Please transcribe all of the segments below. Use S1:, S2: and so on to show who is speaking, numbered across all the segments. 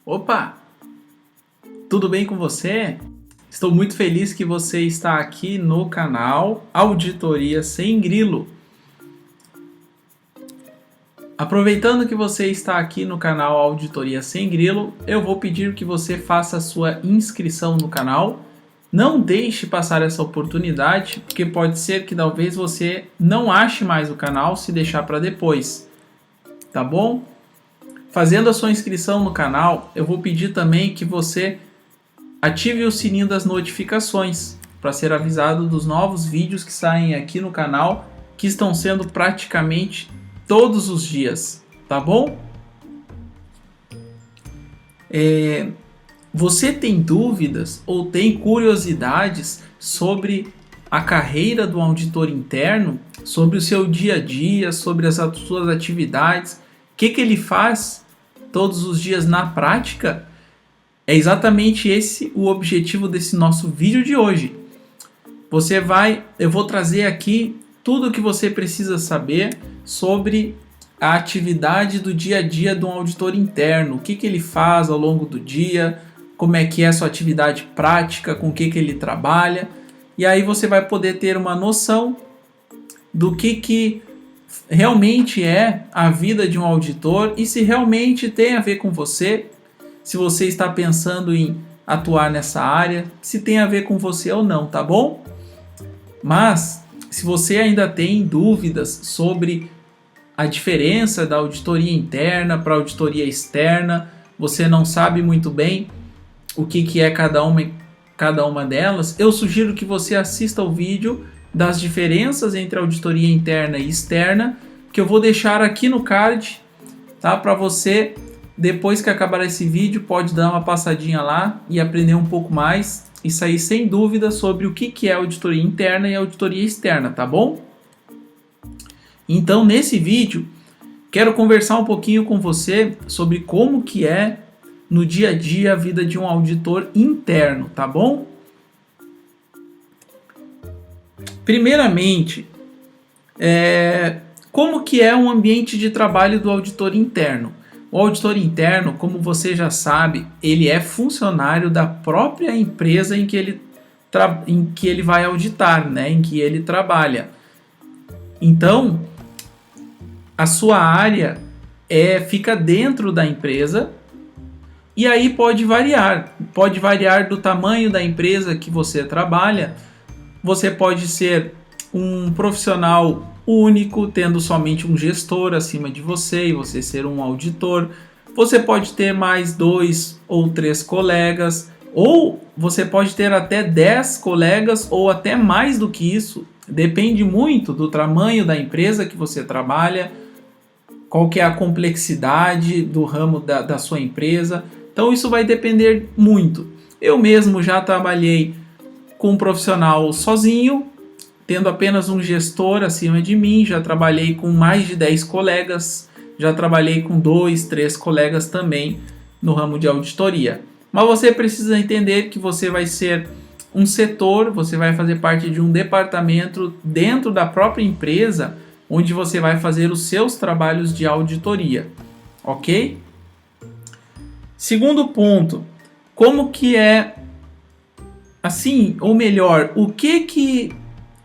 S1: Opa! Tudo bem com você? Estou muito feliz que você está aqui no canal Auditoria Sem Grilo. Aproveitando que você está aqui no canal Auditoria Sem Grilo, eu vou pedir que você faça a sua inscrição no canal. Não deixe passar essa oportunidade, porque pode ser que talvez você não ache mais o canal se deixar para depois, tá bom? Fazendo a sua inscrição no canal, eu vou pedir também que você ative o sininho das notificações para ser avisado dos novos vídeos que saem aqui no canal, que estão sendo praticamente todos os dias, tá bom? Você tem dúvidas ou tem curiosidades sobre a carreira do auditor interno, sobre o seu dia a dia, sobre as suas atividades, o que ele faz todos os dias na prática? É exatamente esse o objetivo desse nosso vídeo de hoje. Eu vou trazer aqui tudo o que você precisa saber sobre a atividade do dia a dia de um auditor interno, o que ele faz ao longo do dia, como é que é a sua atividade prática, com o que ele trabalha, e aí você vai poder ter uma noção do que realmente é a vida de um auditor e se realmente tem a ver com você, se você está pensando em atuar nessa área, se tem a ver com você ou não, tá bom? Mas, se você ainda tem dúvidas sobre a diferença da auditoria interna para a auditoria externa, você não sabe muito bem o que é cada uma delas, eu sugiro que você assista o vídeo das diferenças entre a auditoria interna e externa, que eu vou deixar aqui no card, tá? Para você, depois que acabar esse vídeo, pode dar uma passadinha lá e aprender um pouco mais e sair sem dúvida sobre o que é auditoria interna e auditoria externa, tá bom? Então, nesse vídeo, quero conversar um pouquinho com você sobre como que é no dia a dia a vida de um auditor interno, tá bom? Primeiramente, como que é o ambiente de trabalho do auditor interno? O auditor interno, como você já sabe, ele é funcionário da própria empresa em que ele vai auditar, né? Em que ele trabalha. Então, a sua área fica dentro da empresa e aí pode variar do tamanho da empresa que você trabalha. Você pode ser um profissional único, tendo somente um gestor acima de você e você ser um auditor. Você pode ter mais 2 ou 3 colegas, ou você pode ter até 10 colegas ou até mais do que isso. Depende muito do tamanho da empresa que você trabalha, qual que é a complexidade do ramo da sua empresa. Então isso vai depender muito. Eu mesmo já trabalhei com um profissional sozinho, tendo apenas um gestor acima de mim, já trabalhei com mais de 10 colegas, já trabalhei com 2, 3 colegas também no ramo de auditoria. Mas você precisa entender que você vai ser um setor, você vai fazer parte de um departamento dentro da própria empresa, onde você vai fazer os seus trabalhos de auditoria, ok? Segundo ponto, como que é, assim, ou melhor, o que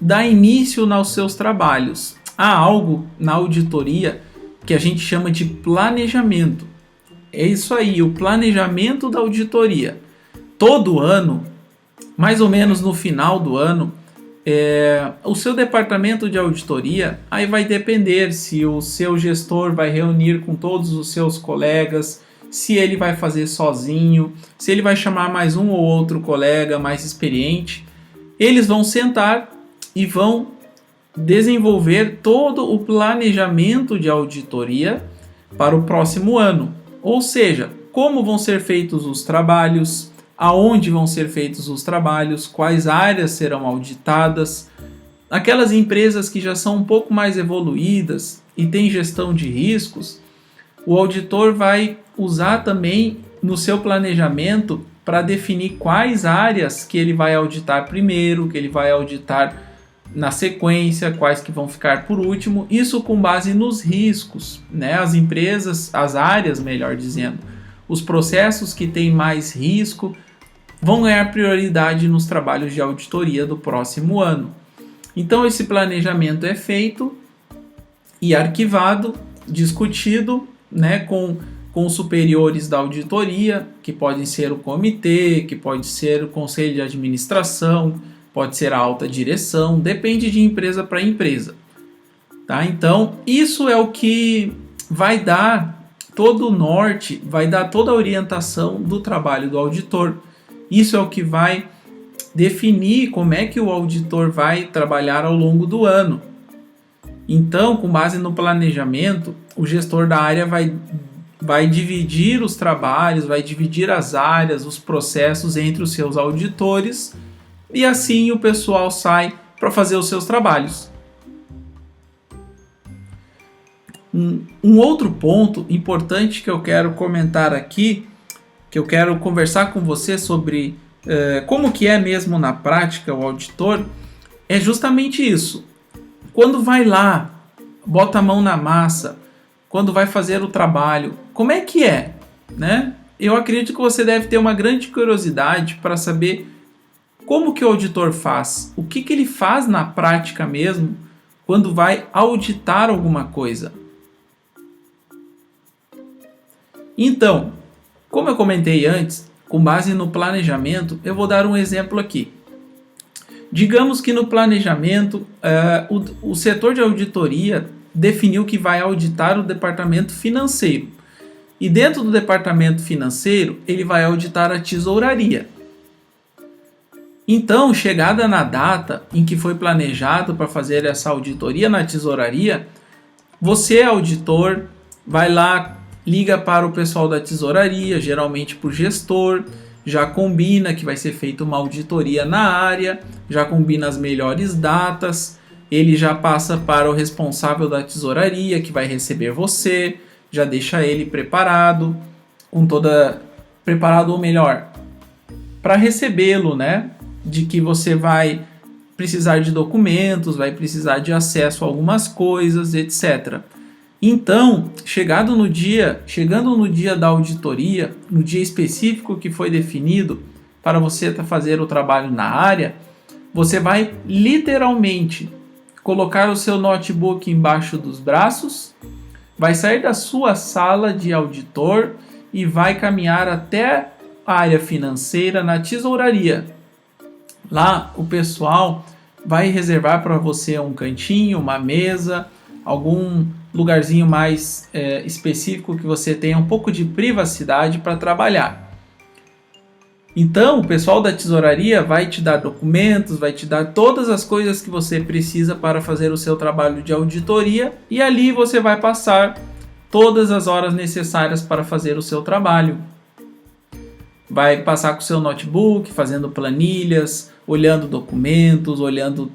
S1: dá início aos seus trabalhos? Há algo na auditoria que a gente chama de planejamento. É isso aí, o planejamento da auditoria. Todo ano, mais ou menos no final do ano, o seu departamento de auditoria, aí vai depender se o seu gestor vai reunir com todos os seus colegas, se ele vai fazer sozinho, se ele vai chamar mais um ou outro colega mais experiente. Eles vão sentar e vão desenvolver todo o planejamento de auditoria para o próximo ano. Ou seja, como vão ser feitos os trabalhos, aonde vão ser feitos os trabalhos, quais áreas serão auditadas. Aquelas empresas que já são um pouco mais evoluídas e têm gestão de riscos, o auditor vai usar também no seu planejamento para definir quais áreas que ele vai auditar primeiro, que ele vai auditar na sequência, quais que vão ficar por último, isso com base nos riscos, né? As empresas, as áreas, melhor dizendo, os processos que têm mais risco vão ganhar prioridade nos trabalhos de auditoria do próximo ano. Então esse planejamento é feito e arquivado, discutido, né, com os superiores da auditoria, que podem ser o comitê, que pode ser o conselho de administração, pode ser a alta direção, depende de empresa para empresa. Tá? Então, isso é o que vai dar todo o norte, vai dar toda a orientação do trabalho do auditor. Isso é o que vai definir como é que o auditor vai trabalhar ao longo do ano. Então, com base no planejamento, o gestor da área vai dividir os trabalhos, vai dividir as áreas, os processos entre os seus auditores, e assim o pessoal sai para fazer os seus trabalhos. Um outro ponto importante que eu quero comentar aqui, que eu quero conversar com você sobre como que é mesmo na prática o auditor, é justamente isso. Quando vai lá, bota a mão na massa, quando vai fazer o trabalho, como é que é, né? Eu acredito que você deve ter uma grande curiosidade para saber como que o auditor faz, o que ele faz na prática mesmo quando vai auditar alguma coisa. Então, como eu comentei antes, com base no planejamento, eu vou dar um exemplo aqui. Digamos que no planejamento, o setor de auditoria definiu que vai auditar o departamento financeiro. E dentro do departamento financeiro, ele vai auditar a tesouraria. Então, chegada na data em que foi planejado para fazer essa auditoria na tesouraria, você, auditor, vai lá, liga para o pessoal da tesouraria, geralmente para o gestor, já combina que vai ser feita uma auditoria na área, já combina as melhores datas, ele já passa para o responsável da tesouraria, que vai receber você, já deixa ele preparado, preparado ou melhor, para recebê-lo, né? De que você vai precisar de documentos, vai precisar de acesso a algumas coisas, etc. Então, chegando no dia da auditoria, no dia específico que foi definido para você fazer o trabalho na área, você vai literalmente colocar o seu notebook embaixo dos braços, vai sair da sua sala de auditor e vai caminhar até a área financeira na tesouraria. Lá o pessoal vai reservar para você um cantinho, uma mesa, algum lugarzinho mais específico que você tenha um pouco de privacidade para trabalhar. Então o pessoal da tesouraria vai te dar documentos, vai te dar todas as coisas que você precisa para fazer o seu trabalho de auditoria e ali você vai passar todas as horas necessárias para fazer o seu trabalho. Vai passar com o seu notebook, fazendo planilhas, olhando documentos, olhando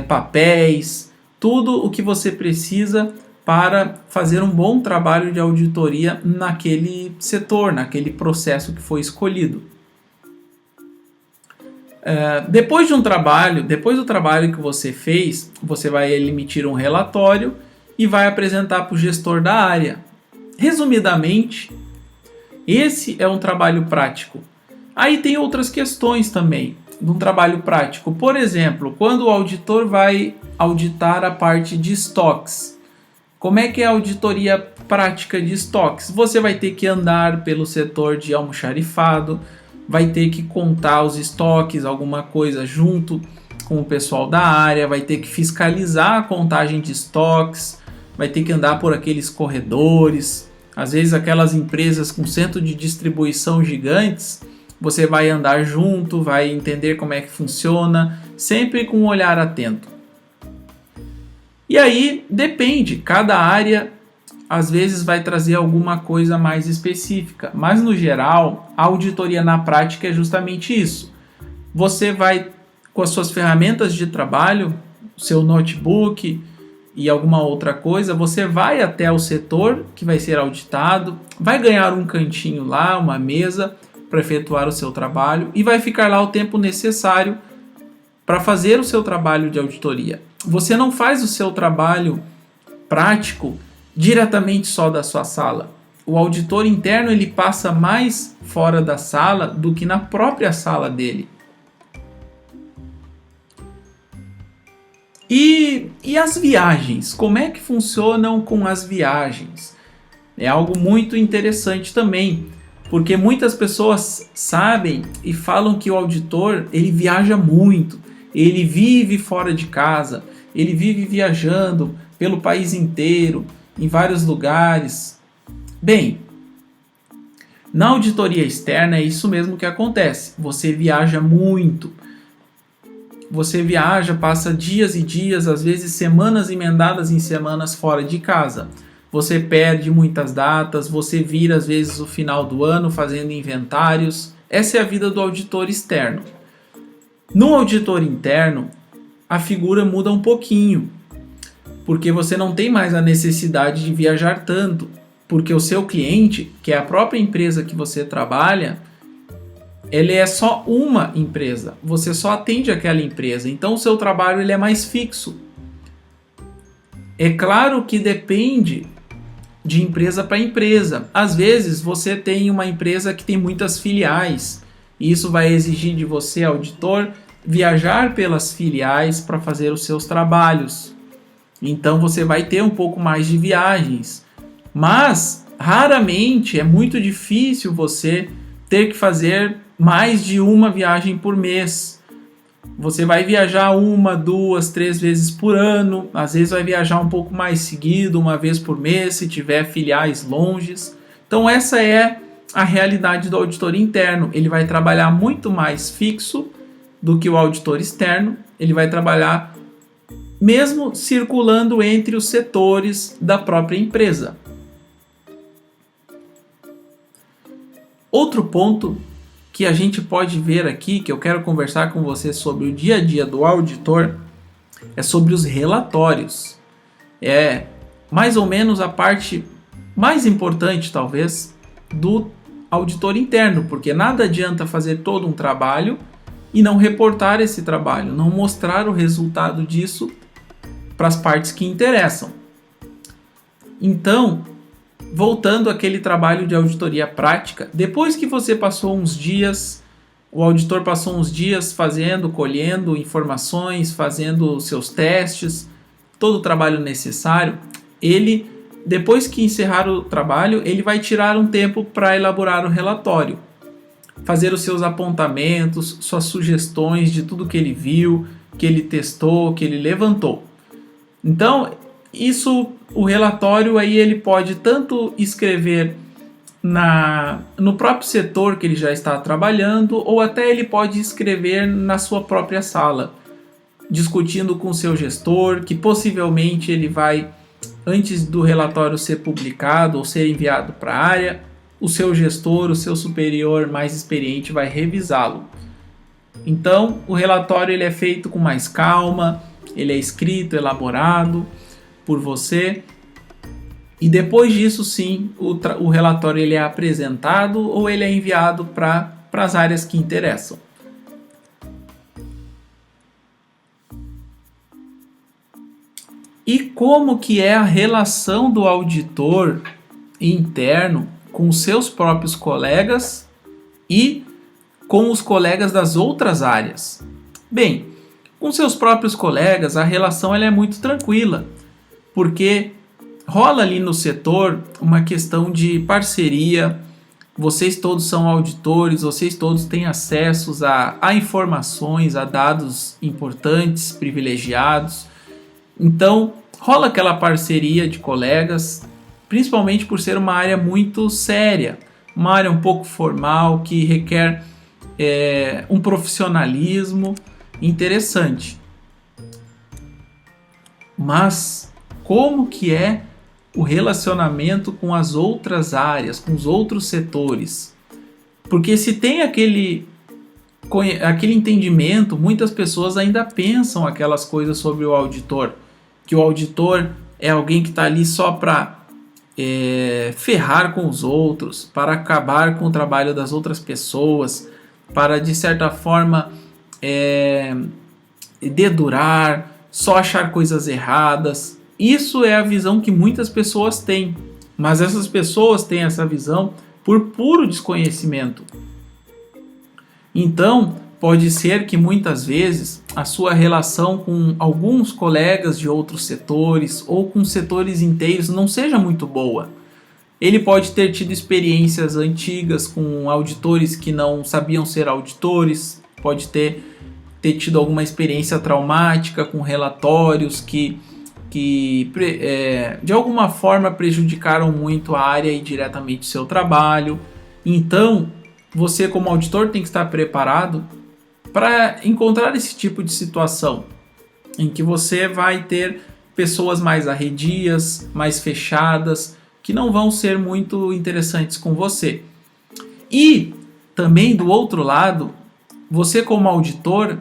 S1: papéis, tudo o que você precisa para fazer um bom trabalho de auditoria naquele setor, naquele processo que foi escolhido. Depois do trabalho que você fez, você vai emitir um relatório e vai apresentar para o gestor da área. Resumidamente, esse é um trabalho prático. Aí tem outras questões também de um trabalho prático. Por exemplo, quando o auditor vai auditar a parte de estoques. Como é que é a auditoria prática de estoques? Você vai ter que andar pelo setor de almoxarifado, vai ter que contar os estoques, alguma coisa junto com o pessoal da área, vai ter que fiscalizar a contagem de estoques, vai ter que andar por aqueles corredores. Às vezes aquelas empresas com centro de distribuição gigantes, você vai andar junto, vai entender como é que funciona, sempre com um olhar atento. E aí depende, cada área às vezes vai trazer alguma coisa mais específica, mas no geral a auditoria na prática é justamente isso. Você vai com as suas ferramentas de trabalho, seu notebook e alguma outra coisa, você vai até o setor que vai ser auditado, vai ganhar um cantinho lá, uma mesa para efetuar o seu trabalho e vai ficar lá o tempo necessário para fazer o seu trabalho de auditoria. Você não faz o seu trabalho prático diretamente só da sua sala. O auditor interno ele passa mais fora da sala do que na própria sala dele. E as viagens? Como é que funcionam com as viagens? É algo muito interessante também, porque muitas pessoas sabem e falam que o auditor ele viaja muito, ele vive fora de casa, ele vive viajando pelo país inteiro, em vários lugares. Bem, na auditoria externa é isso mesmo que acontece. Você viaja muito. Você viaja, passa dias e dias, às vezes semanas emendadas em semanas fora de casa. Você perde muitas datas, você vira às vezes o final do ano fazendo inventários. Essa é a vida do auditor externo. No auditor interno, a figura muda um pouquinho, porque você não tem mais a necessidade de viajar tanto, porque o seu cliente, que é a própria empresa que você trabalha, ele é só uma empresa, você só atende aquela empresa, então o seu trabalho ele é mais fixo. É claro que depende de empresa para empresa. Às vezes você tem uma empresa que tem muitas filiais, e isso vai exigir de você, auditor, viajar pelas filiais para fazer os seus trabalhos. Então você vai ter um pouco mais de viagens, mas raramente é muito difícil você ter que fazer mais de uma viagem por mês. Você vai viajar 1, 2, 3 vezes por ano, às vezes vai viajar um pouco mais seguido, uma vez por mês, se tiver filiais longes. Então essa é a realidade do auditor interno. Ele vai trabalhar muito mais fixo do que o auditor externo. Ele vai trabalhar mesmo circulando entre os setores da própria empresa. Outro ponto que a gente pode ver aqui, que eu quero conversar com você sobre o dia a dia do auditor, é sobre os relatórios. É mais ou menos a parte mais importante, talvez, do auditor interno, porque nada adianta fazer todo um trabalho e não reportar esse trabalho, não mostrar o resultado disso para as partes que interessam. Então, voltando àquele trabalho de auditoria prática, depois que você passou uns dias, o auditor passou uns dias fazendo, colhendo informações, fazendo seus testes, todo o trabalho necessário, ele, depois que encerrar o trabalho, ele vai tirar um tempo para elaborar o relatório, fazer os seus apontamentos, suas sugestões de tudo que ele viu, que ele testou, que ele levantou. Então, o relatório aí ele pode tanto escrever no próprio setor que ele já está trabalhando, ou até ele pode escrever na sua própria sala, discutindo com o seu gestor, que possivelmente ele vai, antes do relatório ser publicado ou ser enviado para a área, o seu gestor, o seu superior mais experiente vai revisá-lo. Então, o relatório ele é feito com mais calma, ele é escrito, elaborado por você, e depois disso sim o relatório ele é apresentado ou ele é enviado para as áreas que interessam. E como que é a relação do auditor interno com os seus próprios colegas e com os colegas das outras áreas? Bem, com seus próprios colegas a relação ela é muito tranquila, porque rola ali no setor uma questão de parceria, vocês todos são auditores, vocês todos têm acessos a informações, a dados importantes, privilegiados. Então, rola aquela parceria de colegas, principalmente por ser uma área muito séria, uma área um pouco formal, que requer um profissionalismo interessante. Mas como que é o relacionamento com as outras áreas, com os outros setores? Porque se tem aquele entendimento, muitas pessoas ainda pensam aquelas coisas sobre o auditor, que o auditor é alguém que está ali só para ferrar com os outros, para acabar com o trabalho das outras pessoas, para de certa forma dedurar, só achar coisas erradas. Isso é a visão que muitas pessoas têm, mas essas pessoas têm essa visão por puro desconhecimento. Então, pode ser que muitas vezes a sua relação com alguns colegas de outros setores ou com setores inteiros não seja muito boa. Ele pode ter tido experiências antigas com auditores que não sabiam ser auditores, pode ter tido alguma experiência traumática com relatórios que de alguma forma prejudicaram muito a área e diretamente o seu trabalho. Então, você como auditor tem que estar preparado para encontrar esse tipo de situação em que você vai ter pessoas mais arredias, mais fechadas, que não vão ser muito interessantes com você. E também do outro lado, você como auditor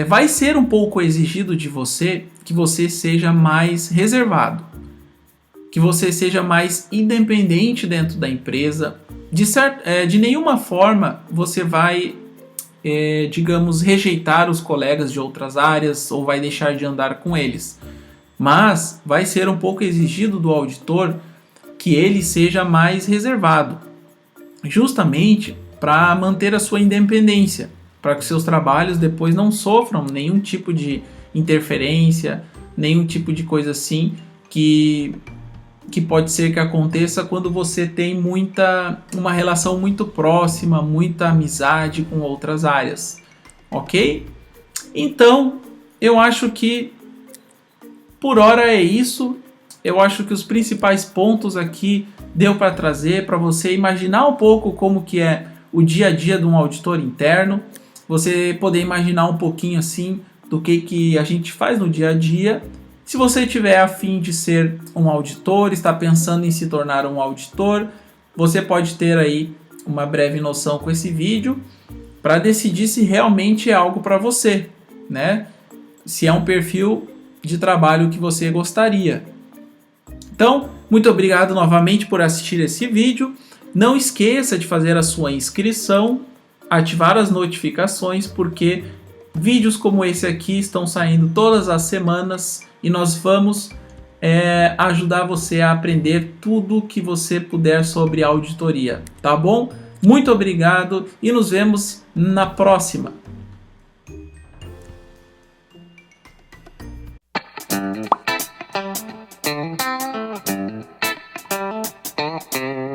S1: vai ser um pouco exigido de você que você seja mais reservado, que você seja mais independente dentro da empresa. De nenhuma forma você vai, digamos, rejeitar os colegas de outras áreas ou vai deixar de andar com eles. Mas vai ser um pouco exigido do auditor que ele seja mais reservado, justamente para manter a sua independência, para que seus trabalhos depois não sofram nenhum tipo de interferência, nenhum tipo de coisa assim que pode ser que aconteça quando você tem uma relação muito próxima, muita amizade com outras áreas, ok? Então, eu acho que por hora é isso. Eu acho que os principais pontos aqui deu para trazer para você imaginar um pouco como que é o dia a dia de um auditor interno, você poder imaginar um pouquinho assim do que a gente faz no dia a dia. Se você tiver a fim de ser um auditor, está pensando em se tornar um auditor, você pode ter aí uma breve noção com esse vídeo para decidir se realmente é algo para você, né? Se é um perfil de trabalho que você gostaria. Então, muito obrigado novamente por assistir esse vídeo. Não esqueça de fazer a sua inscrição, ativar as notificações, porque vídeos como esse aqui estão saindo todas as semanas e nós vamos ajudar você a aprender tudo que você puder sobre auditoria, tá bom? Muito obrigado e nos vemos na próxima.